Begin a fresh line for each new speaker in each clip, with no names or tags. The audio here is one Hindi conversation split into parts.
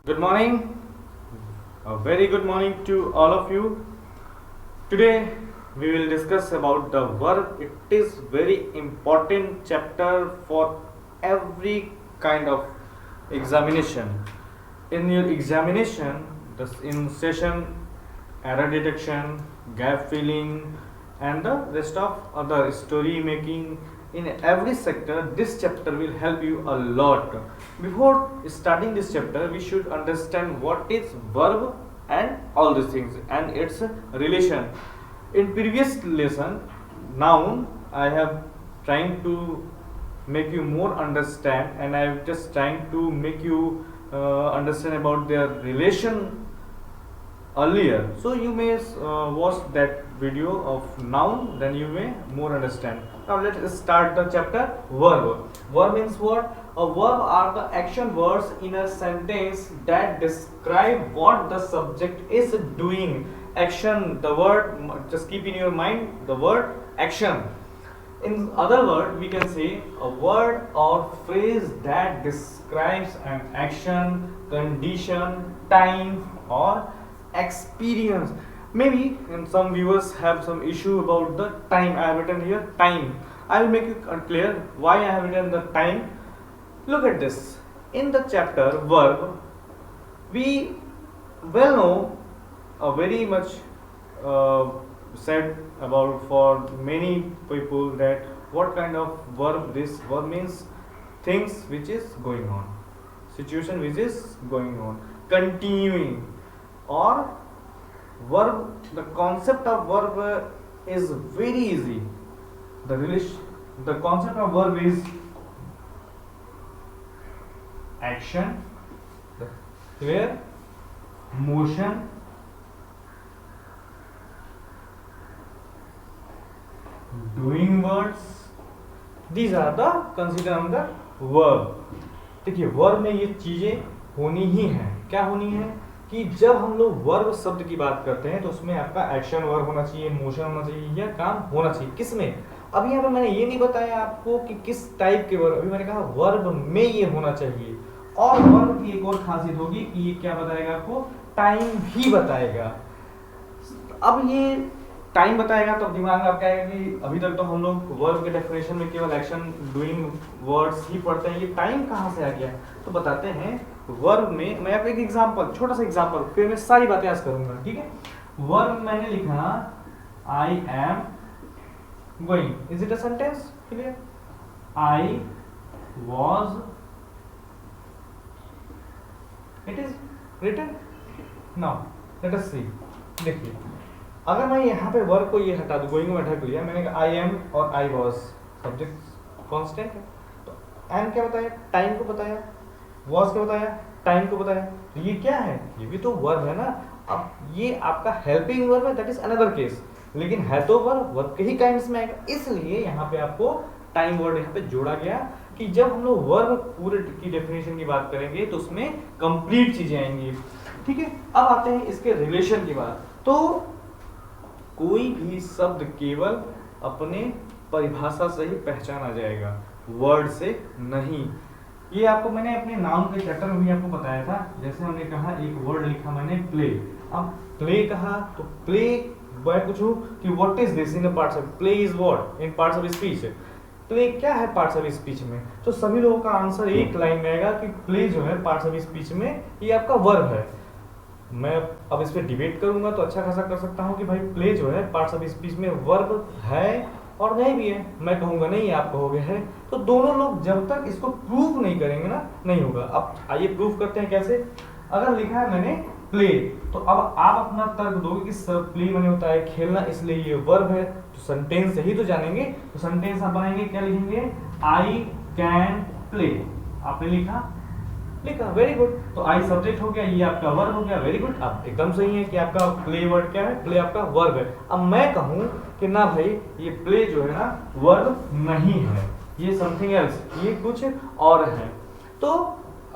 Good morning, a very good morning to all of you. Today we will discuss about the verb. It is very important chapter for every kind of examination. In your examination, in session, error detection, gap filling, and the rest of other story making, in every sector, this chapter will help you a lot. Before starting this chapter, we should understand what is verb and all these things and its relation. In previous lesson, noun, I have trying to make you more understand, and I am just trying to make you understand about their relation earlier. So you may watch that video of noun, then you may more understand. Now let's start the chapter verb. Verb means what? A verb are the action words in a sentence that describe what the subject is doing. Action, the word, just keep in your mind the word action. In other word, we can say a word or phrase that describes an action, condition, time, or experience. Maybe and some viewers have some issue about the time. I have written here time. I will make it clear why I have written the time. Look at this. In the chapter verb, we well know very much said about for many people that what kind of verb this verb means. Things which is going on, situation which is going on, continuing, or verb. The concept of verb is very easy. The concept of verb is action, where motion, doing words, these are the considered under verb. देखिए वर्ब में ये चीजें होनी ही हैं. क्या होनी है कि जब हम लोग वर्ब शब्द की बात करते हैं तो उसमें आपका एक्शन वर्ब होना चाहिए, मोशन होना चाहिए या काम होना चाहिए. किसमें? अभी यहाँ पे मैंने ये नहीं बताया आपको कि किस टाइप के वर्ब. अभी मैंने कहा वर्ब में ये होना चाहिए. और वर्ब की एक और खासियत होगी कि ये क्या बताएगा आपको? टाइम भी बताएगा. अब ये टाइम बताएगा तो दिमाग में आपका आएगा कि अभी तक तो हम लोग वर्ब के डेफिनेशन में केवल एक्शन डूइंग वर्ड्स ही पढ़ते हैं, ये टाइम कहाँ से आ गया? तो बताते हैं वर्ब में. मैं आपको एक एग्जांपल, छोटा सा एग्जांपल, फिर मैं सारी बातें आज करूंगा. ठीक है. वर्ब मैंने लिखा I am going. Is it a sentence? Clear. I was, it is written. Now let us see. देखिए अगर मैं यहाँ पे वर्ब को ये हटा दूं, गोइंग में ढक लिया, मैंने कहा आई एम और आई वाज, सब्जेक्ट कांस्टेंट है. तो एम क्या बताया? टाइम को बताया. वाज क्या बताया? टाइम को बताया. तो ये क्या है? ये भी तो वर्ब है ना. अब ये आपका हेल्पिंग वर्ब है, दैट इज अनदर केस. लेकिन है तो वर्ब के ही काइंड्स में आएगा. इसलिए यहाँ पे आपको टाइम वर्ड यहाँ पे जोड़ा गया कि जब हम लोग वर्ब पूरे की डेफिनेशन की बात करेंगे तो उसमें कंप्लीट चीजें आएंगी. ठीक है. अब आते हैं इसके रिलेशन की बात. तो कोई भी शब्द केवल अपने परिभाषा से ही पहचाना जाएगा, वर्ड से नहीं. ये आपको मैंने अपने नाउन के चैप्टर में भी आपको बताया था. जैसे हमने कहा एक वर्ड लिखा मैंने प्ले. अब प्ले कहा तो प्ले मैं पूछूं कि what is this in parts of play is what in parts of speech. Play क्या है पार्ट्स ऑफ स्पीच में? तो सभी लोगों का आंसर एक लाइन में आएगा कि प्ले जो है पार्ट्स ऑफ स्पीच में ये आपका वर्ब है. मैं अब इस पे डिबेट करूंगा तो अच्छा खासा कर सकता हूं कि भाई प्ले जो है पार्ट्स ऑफ स्पीच में वर्ब है और नहीं भी है. मैं कहूंगा नहीं, आप कहोगे है. तो दोनों लोग जब तक इसको प्रूव नहीं करेंगे ना, नहीं होगा. अब आइए प्रूव करते हैं कैसे. अगर लिखा है मैंने प्ले, तो अब आप अपना तर्क दोगे कि सर प्ले मैंने होता है खेलना, इसलिए ये वर्ब है. तो सेंटेंस से ही तो जानेंगे. तो सेंटेंस आप बनाएंगे, क्या लिखेंगे? I can play. आपने लिखा, वेरी गुड. तो आई सब्जेक्ट हो गया, ये आपका वर्ब हो गया. Very good. अब एकदम सही है कि आपका प्ले वर्ड क्या है? प्ले आपका वर्ब है. अब मैं कहूं कि ना भाई ये प्ले जो है ना वर्ब नहीं है, ये समथिंग एल्स, ये कुछ और है. तो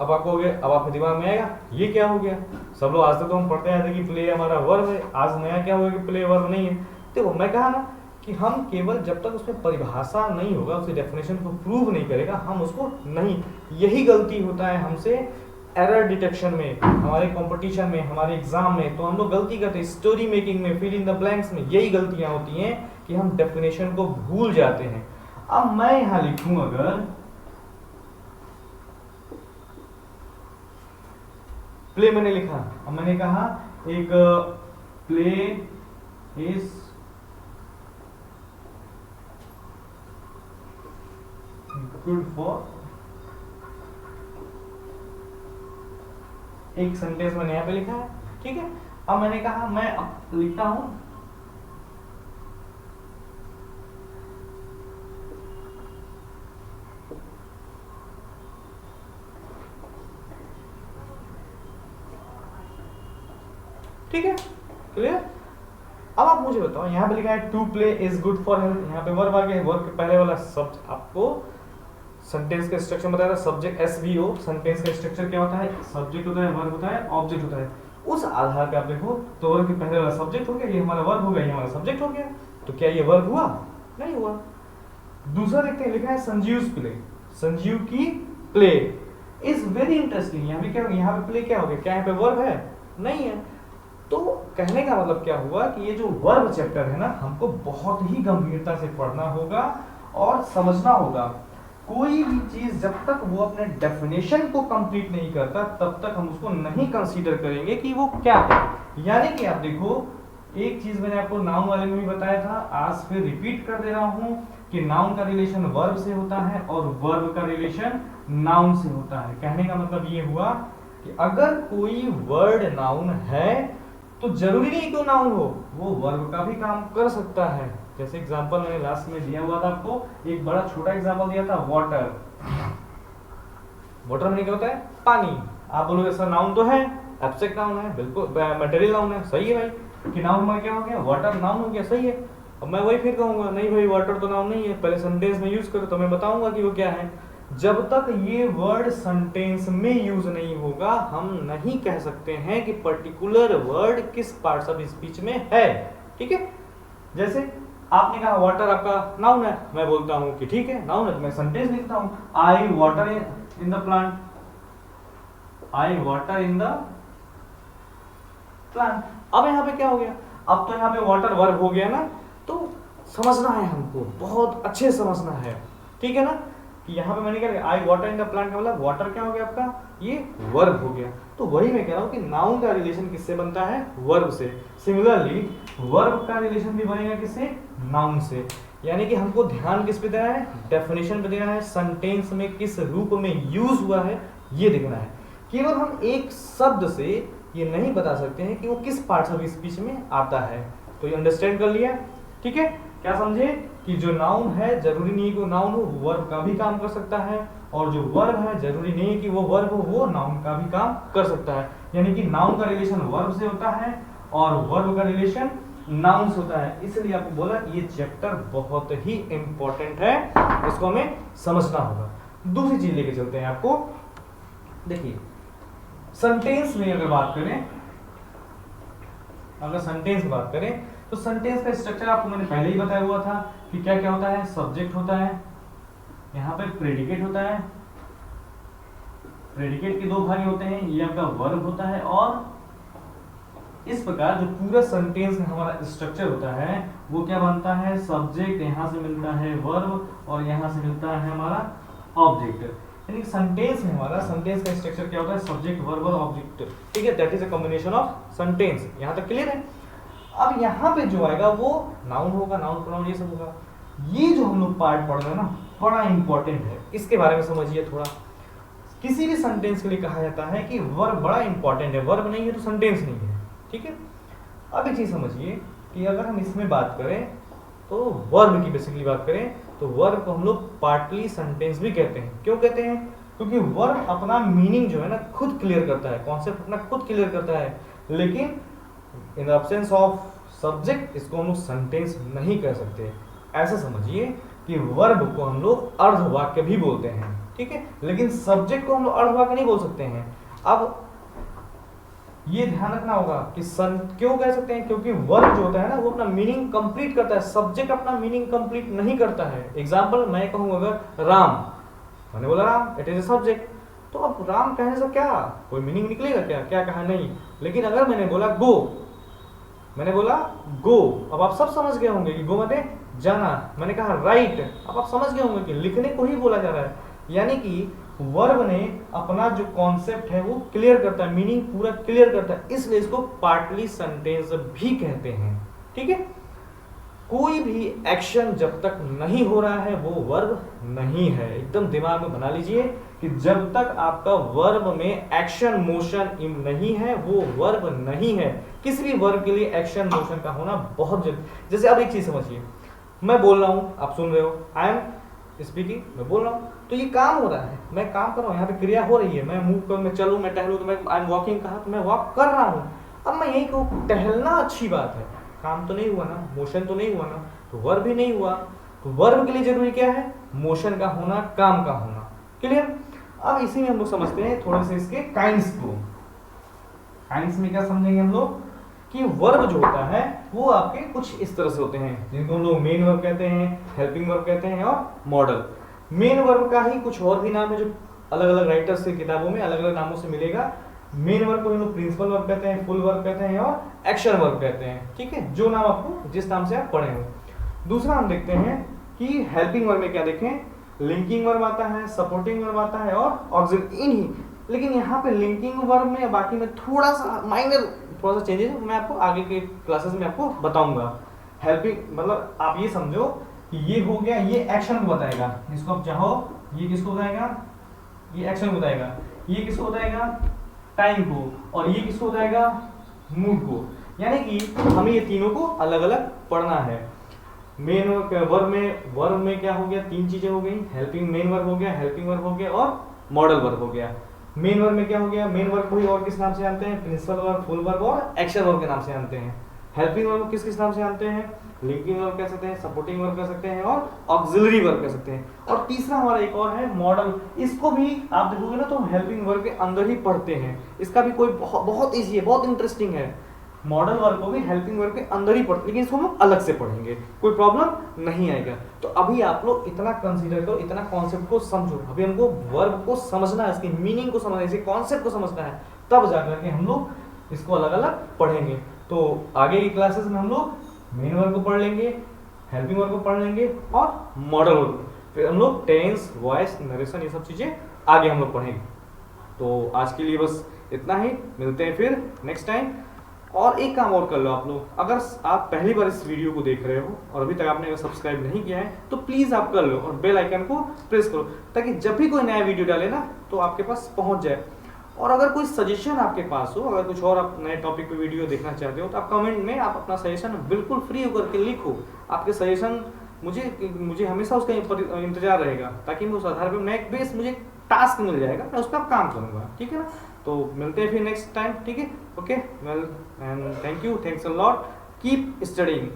अब आपको हो गया, अब आपके दिमाग में आएगा ये क्या हो गया. सब लोग आज तक तो हम पढ़ते आए थे कि प्ले हमारा वर्ब है. आज नया क्या होगा कि प्ले वर्ब नहीं है. देखो मैं कहा ना कि हम केवल जब तक उसमें परिभाषा नहीं होगा, उसकी डेफिनेशन को प्रूव नहीं करेगा, हम उसको नहीं. यही गलती होता है हमसे एरर डिटेक्शन में, हमारे कंपटीशन में, हमारे एग्जाम में तो हम लोग गलती करते हैं, स्टोरी मेकिंग में, फिल इन द ब्लैंक्स में, यही गलतियां होती हैं कि हम डेफिनेशन को भूल जाते हैं। अब मैं यहां लिखूं अगर प्ले, मैंने लिखा, अब मैंने कहा एक प्ले इज गुड फॉर, एक सेंटेंस मैंने यहां पे लिखा है, ठीक है। अब मैंने कहा मैं लिखता हूं ठीक है, क्लियर। अब आप मुझे बताओ, यहां पे लिखा है to play is good for health, यहां पे वर्ब आ गया है, वर्ब के पहले वाला शब्द आपको सेंटेंस का स्ट्रक्चर बताया था, सब्जेक्ट एसवीओ, सेंटेंस का स्ट्रक्चर क्या होता है, सब्जेक्ट होता है, वर्ब होता है, ऑब्जेक्ट होता है। उस आधार पे आप देखो तो वर्ब के पहले वाला सब्जेक्ट हो गया, ये हमारा वर्ब हो गया, ये हमारा सब्जेक्ट हो गया, तो क्या ये वर्ब हुआ? नहीं हुआ। दूसरा देखते हैं, लिखा है संजीव प्ले, संजीव की प्ले इज वेरी इंटरेस्टिंग, यहाँ पे क्या, यहाँ पे प्ले क्या हो गया, क्या यहाँ पे वर्ब है? नहीं है। तो कहने का मतलब क्या हुआ कि ये जो वर्ब चैप्टर है ना, हमको बहुत ही गंभीरता से पढ़ना होगा और समझना होगा। कोई भी चीज जब तक वो अपने डेफिनेशन को कंप्लीट नहीं करता तब तक हम उसको नहीं कंसीडर करेंगे कि वो क्या है। यानी कि आप देखो, एक चीज मैंने आपको नाउन वाले में भी बताया था, आज फिर रिपीट कर दे रहा हूं कि नाउन का रिलेशन वर्ब से होता है और वर्ब का रिलेशन नाउन से होता है। कहने का मतलब ये हुआ कि अगर कोई वर्ड नाउन है तो जरूरी नहीं कि नाउन हो, वो वर्ब का भी काम कर सकता है। जैसे एग्जांपल मैंने लास्ट में दिया हुआ था आपको, एक बड़ा छोटा एग्जांपल दिया था, वाटर। वाटर में क्या होता है? पानी। आप बोलोगे सर नाउन तो है, एब्स्ट्रैक्ट नाउन है, बिल्कुल मटेरियल नाउन है, सही है भाई, कि नाउन में क्या हो गया, वाटर नाउन हो गया, सही है। अब मैं वही फिर कहूंगा नहीं भाई वाटर तो नाउन नहीं है, पहले सेंटेंस में यूज करो तो मैं बताऊंगा कि वो क्या है। जब तक ये वर्ड सेंटेंस में यूज नहीं होगा हम नहीं कह सकते हैं कि पर्टिकुलर वर्ड किस पार्ट्स ऑफ स्पीच में है, ठीक है। जैसे आपने कहा वाटर आपका नाउन है, मैं बोलता हूं कि ठीक है नाउन है, तो मैं सेंटेंस लिखता हूं, I water in the plant, I water in the plant. अब यहाँ पे क्या हो गया, अब तो यहाँ पे वाटर वर्ब हो गया ना, तो समझना है हमको, बहुत अच्छे समझना है, ठीक है ना। कि यहाँ पे मैंने क्या लिखा, आई वाटर इन द प्लांट का मतलब वाटर क्या हो गया आपका, ये वर्ब हो गया। तो वही मैं कह रहा हूँ कि नाउन का रिलेशन किससे बनता है, वर्ब से। सिमिलरली वर्ब का रिलेशन भी बनेगा किससे, नाउन से। यानी कि हमको ध्यान किस पे देना है, डेफिनेशन पे देना है, सेंटेंस में किस रूप में यूज हुआ है ये देखना है। केवल हम एक शब्द से ये नहीं बता सकते हैं कि वो किस पार्ट्स ऑफ स्पीच में आता है। तो ये अंडरस्टैंड कर लिया, ठीक है। क्या समझे कि जो नाउन है जरूरी नहीं कि वो नाउन हो, वो वर्ब का भी काम कर सकता है, और जो वर्ब है जरूरी नहीं है कि वो वर्ब हो, वो नाउन का भी काम कर सकता है। यानी कि नाउन का रिलेशन वर्ब से होता है और वर्ब का रिलेशन नाउन से होता है। इसलिए आपको बोला कि ये चैप्टर बहुत ही इंपॉर्टेंट है, इसको हमें समझना होगा। दूसरी चीज लेके चलते हैं आपको, देखिए सेंटेंस में अगर बात करें, अगर सेंटेंस की बात करें तो सेंटेंस का स्ट्रक्चर आपको मैंने पहले ही बताया हुआ था कि क्या क्या होता है, सब्जेक्ट होता है, यहाँ पे प्रेडिकेट होता है, प्रेडिकेट के दो भाग होते हैं, ये आपका वर्ब होता है, और इस प्रकार जो पूरा सेंटेंस में हमारा स्ट्रक्चर होता है वो क्या बनता है, सब्जेक्ट, यहाँ से मिलता है वर्ब और यहाँ से मिलता है हमारा ऑब्जेक्ट। यानी सेंटेंस में हमारा सेंटेंस का स्ट्रक्चर क्या होता है, सब्जेक्ट, वर्ब और ऑब्जेक्ट, ठीक है। That is a combination of sentence. यहाँ तक क्लियर है। अब यहाँ पे जो आएगा वो नाउन होगा, नाउन प्रोनाउन ये सब होगा। ये जो हम लोग पार्ट पढ़ रहे हैं ना, बड़ा इंपॉर्टेंट है, इसके बारे में समझिए थोड़ा। किसी भी सेंटेंस के लिए कहा जाता है कि वर्ब बड़ा इंपॉर्टेंट है, वर्ब नहीं है तो सेंटेंस नहीं है, ठीक है। अब एक चीज समझिए कि अगर हम इसमें बात करें तो वर्ब की बेसिकली बात करें तो वर्ब को हम लोग पार्टली सेंटेंस भी कहते हैं। क्यों कहते हैं, क्योंकि वर्ब अपना मीनिंग जो है ना खुद क्लियर करता है, कॉन्सेप्ट अपना खुद क्लियर करता है, लेकिन in the absence of subject इसको हम लोग सेंटेंस नहीं कह सकते। ऐसा समझिए कि वर्ब को हम लोग अर्धवाक्य भी बोलते हैं, ठीक है, लेकिन सब्जेक्ट को हम लोग अर्धवाक्य नहीं बोल सकते हैं। अब ये ध्यान रखना होगा कि क्यों कह सकते हैं, क्योंकि वर्ब जो होता है ना वो अपना मीनिंग कंप्लीट करता है, सब्जेक्ट अपना मीनिंग कंप्लीट नहीं करता है। एग्जांपल मैं कहूँ अगर राम, मैंने बोला Ram, it is a subject, तो अब राम कहने से क्या कोई मीनिंग निकलेगा क्या, क्या कहा नहीं। लेकिन अगर मैंने बोला गो, मैंने बोला गो, अब आप सब समझ गए होंगे कि गो मतलब जाना। मैंने कहा राइट, अब आप समझ गए होंगे कि लिखने को ही बोला जा रहा है। यानी कि वर्ब ने अपना जो कॉन्सेप्ट है वो क्लियर करता है, मीनिंग पूरा क्लियर करता है, इसलिए इसको पार्टली सेंटेंस भी कहते हैं। ठीक है, कोई भी एक्शन जब तक नहीं हो रहा है वो वर्ब नहीं है। एकदम दिमाग में बना लीजिए कि जब तक आपका वर्ब में एक्शन मोशन नहीं है वो वर्ब नहीं है। किसी भी वर्ब के लिए एक्शन मोशन का होना बहुत जरूरी। जैसे अब एक चीज समझिए, मैं बोल रहा हूं, आप सुन रहे हो, आई एम स्पीकिंग, मैं बोल रहा हूं, तो ये काम हो रहा है, मैं काम कर रहा हूं, यहाँ पे क्रिया हो रही है, मैं मूव करूं, मैं चलूं, मैं टहलूं, तो मैं आई एम वॉकिंग कहा तो मैं वॉक कर रहा हूं। अब मैं यही कहूं टहलना अच्छी बात है, काम तो नहीं हुआ ना, मोशन तो नहीं हुआ ना, तो वर्ब भी नहीं हुआ। तो वर्ब के लिए जरूरी क्या है, मोशन का होना, काम का होना। क्लियर। अब इसी में हम लोग समझते हैं थोड़े से इसके काइंड्स को। काइंड्स में क्या समझेंगे हम लोग कि वर्ब जो होता है वो आपके कुछ इस तरह से होते हैं, जिनको हम लोग मेन वर्ब कहते हैं, हेल्पिंग वर्ब कहते हैं और मॉडल। मेन वर्ब का ही कुछ और भी नाम है जो अलग अलग राइटर्स से किताबों में अलग अलग नामों से मिलेगा। मेन वर्ब को हम लोग प्रिंसिपल वर्ब कहते हैं, फुल वर्ब कहते हैं और एक्शन वर्ब कहते हैं। ठीक है, जो नाम आपको जिस नाम से आप पढ़े हो। दूसरा हम देखते हैं कि हेल्पिंग वर्ब में क्या देखें, लिंकिंग वर्ब आता है, सपोर्टिंग वर्ब आता है और ऑक्सिलरी इनही। लेकिन यहाँ पे लिंकिंग वर्ब में बाकी में थोड़ा सा माइनर थोड़ा सा चेंजेस मैं आपको आगे के क्लासेस में आपको बताऊंगा। हेल्पिंग मतलब आप ये समझो कि ये हो गया, ये एक्शन को बताएगा, इसको आप चाहो ये किसको बताएगा, ये एक्शन को बताएगा, ये किसको बताएगा, टाइम को, और ये किसको बताएगा, मूड को। यानी कि हमें ये तीनों को अलग अलग पढ़ना है। मेन वर्ब में क्या हो गया, तीन चीजें हो गई, हेल्पिंग मेन वर्ब हो गया, हेल्पिंग वर्ब हो गया और मॉडल वर्ब हो गया। मेन वर्ब में क्या हो गया, मेन वर्ब को ही और किस नाम से जानते हैं, प्रिंसिपल वर्ब, फुल वर्ब और एक्शन वर्ब के नाम से जानते हैं। हेल्पिंग वर्ब किस किस नाम से जानते हैं, लिंकिंग वर्ब कह सकते हैं, सपोर्टिंग वर्ब कह सकते हैं और ऑक्सिलरी वर्ब कह सकते हैं। और तीसरा हमारा एक और है मॉडल। इसको भी आप देखोगे ना तो हेल्पिंग वर्ब के अंदर ही पढ़ते हैं। इसका भी कोई बहुत ईजी है, बहुत इंटरेस्टिंग है। मॉडल वर्ब को भी हेल्पिंग वर्ब के अंदर ही पढ़ते, लेकिन इसको हम अलग से पढ़ेंगे, कोई प्रॉब्लम नहीं आएगा। तो अभी आप लोग इतना कंसीडर करो, इतना कॉन्सेप्ट को समझो। अभी हमको वर्ब को समझना है, इसकी मीनिंग को समझना है, इसके कॉन्सेप्ट को समझना है, तब जाकर के हम लोग इसको अलग अलग पढ़ेंगे। तो आगे की क्लासेस में हम लोग मेन वर्ब को पढ़ लेंगे, हेल्पिंग वर्ब को पढ़ लेंगे और मॉडल वर्ब, फिर हम लोग टेंस, वॉइस, नरेशन, ये सब चीजें आगे हम लोग पढ़ेंगे। तो आज के लिए बस इतना ही, मिलते हैं फिर नेक्स्ट टाइम। और एक काम और कर लो आप लोग, अगर आप पहली बार इस वीडियो को देख रहे हो और अभी तक आपने अगर सब्सक्राइब नहीं किया है तो प्लीज आप कर लो और बेल आइकन को प्रेस करो, ताकि जब भी कोई नया वीडियो डाले ना तो आपके पास पहुंच जाए। और अगर कोई सजेशन आपके पास हो, अगर कुछ और आप नए टॉपिक पे वीडियो देखना चाहते हो तो आप कमेंट में आप अपना सजेशन बिल्कुल फ्री होकर के लिखो। आपके सजेशन मुझे हमेशा उसका इंतजार रहेगा, ताकि मैं उस आधार पर नए बेस मुझे टास्क मिल जाएगा, मैं उस पर काम करूंगा। ठीक है ना, तो मिलते हैं फिर नेक्स्ट टाइम। ठीक है, okay, well and thank you, thanks a lot, keep studying.